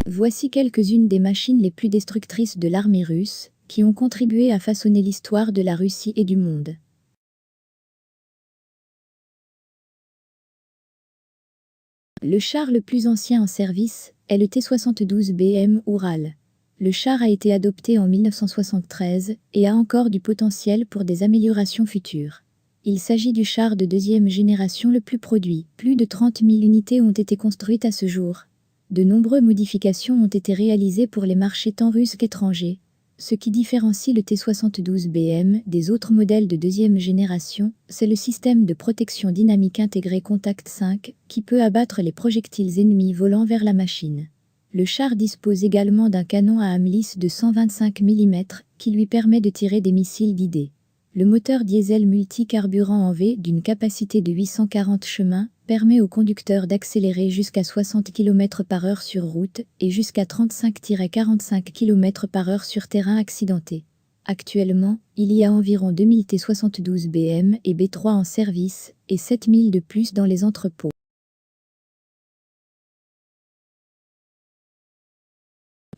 Voici quelques-unes des machines les plus destructrices de l'armée russe, qui ont contribué à façonner l'histoire de la Russie et du monde. Le char le plus ancien en service est le T-72BM Oural. Le char a été adopté en 1973 et a encore du potentiel pour des améliorations futures. Il s'agit du char de deuxième génération le plus produit. Plus de 30 000 unités ont été construites à ce jour. De nombreuses modifications ont été réalisées pour les marchés tant russes qu'étrangers. Ce qui différencie le T-72BM des autres modèles de deuxième génération, c'est le système de protection dynamique intégré Contact 5, qui peut abattre les projectiles ennemis volant vers la machine. Le char dispose également d'un canon à âme lisse de 125 mm, qui lui permet de tirer des missiles guidés. Le moteur diesel multicarburant en V d'une capacité de 840 chemins permet au conducteur d'accélérer jusqu'à 60 km/h sur route et jusqu'à 35-45 km/h sur terrain accidenté. Actuellement, il y a environ 2000 T-72BM et B3 en service et 7000 de plus dans les entrepôts.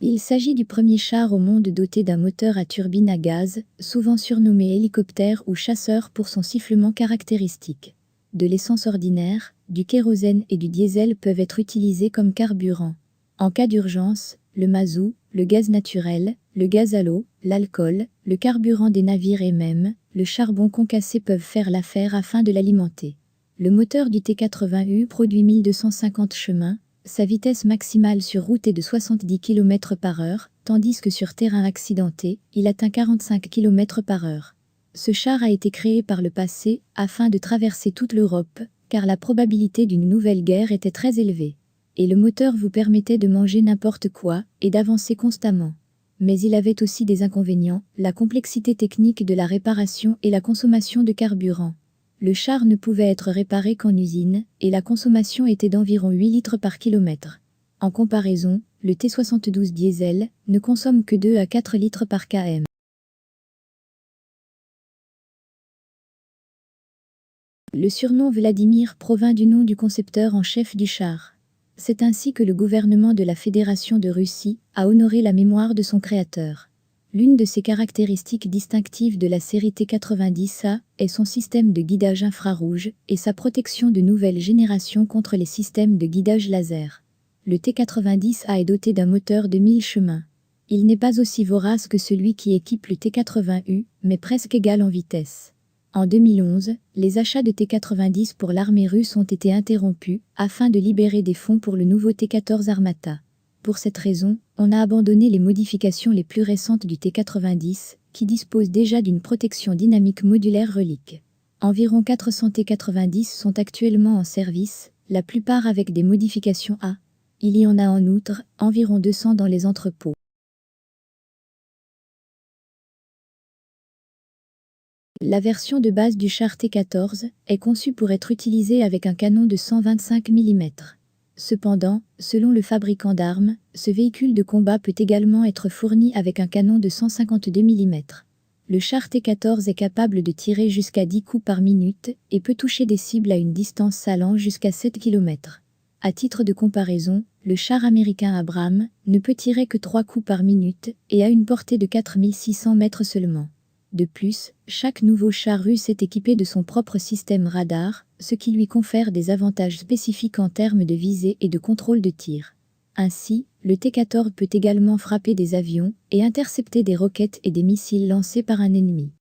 Il s'agit du premier char au monde doté d'un moteur à turbine à gaz, souvent surnommé hélicoptère ou chasseur pour son sifflement caractéristique. De l'essence ordinaire, du kérosène et du diesel peuvent être utilisés comme carburant. En cas d'urgence, le mazout, le gaz naturel, le gaz à l'eau, l'alcool, le carburant des navires et même le charbon concassé peuvent faire l'affaire afin de l'alimenter. Le moteur du T-80U produit 1250 chemins. Sa vitesse maximale sur route est de 70 km/h, tandis que sur terrain accidenté, il atteint 45 km/h. Ce char a été créé par le passé afin de traverser toute l'Europe, car la probabilité d'une nouvelle guerre était très élevée. Et le moteur vous permettait de manger n'importe quoi et d'avancer constamment. Mais il avait aussi des inconvénients, la complexité technique de la réparation et la consommation de carburant. Le char ne pouvait être réparé qu'en usine, et la consommation était d'environ 8 litres par kilomètre. En comparaison, le T-72 diesel ne consomme que 2 à 4 litres par km. Le surnom Vladimir provint du nom du concepteur en chef du char. C'est ainsi que le gouvernement de la Fédération de Russie a honoré la mémoire de son créateur. L'une de ses caractéristiques distinctives de la série T-90A est son système de guidage infrarouge et sa protection de nouvelle génération contre les systèmes de guidage laser. Le T-90A est doté d'un moteur de 1000 chemins. Il n'est pas aussi vorace que celui qui équipe le T-80U, mais presque égal en vitesse. En 2011, les achats de T-90 pour l'armée russe ont été interrompus afin de libérer des fonds pour le nouveau T-14 Armata. Pour cette raison, on a abandonné les modifications les plus récentes du T-90, qui dispose déjà d'une protection dynamique modulaire relique. Environ 400 T-90 sont actuellement en service, la plupart avec des modifications A. Il y en a en outre, environ 200 dans les entrepôts. La version de base du char T-14 est conçue pour être utilisée avec un canon de 125 mm. Cependant, selon le fabricant d'armes, ce véhicule de combat peut également être fourni avec un canon de 152 mm. Le char T-14 est capable de tirer jusqu'à 10 coups par minute et peut toucher des cibles à une distance allant jusqu'à 7 km. À titre de comparaison, le char américain Abrams ne peut tirer que 3 coups par minute et a une portée de 4600 mètres seulement. De plus, chaque nouveau char russe est équipé de son propre système radar, ce qui lui confère des avantages spécifiques en termes de visée et de contrôle de tir. Ainsi, le T-14 peut également frapper des avions et intercepter des roquettes et des missiles lancés par un ennemi.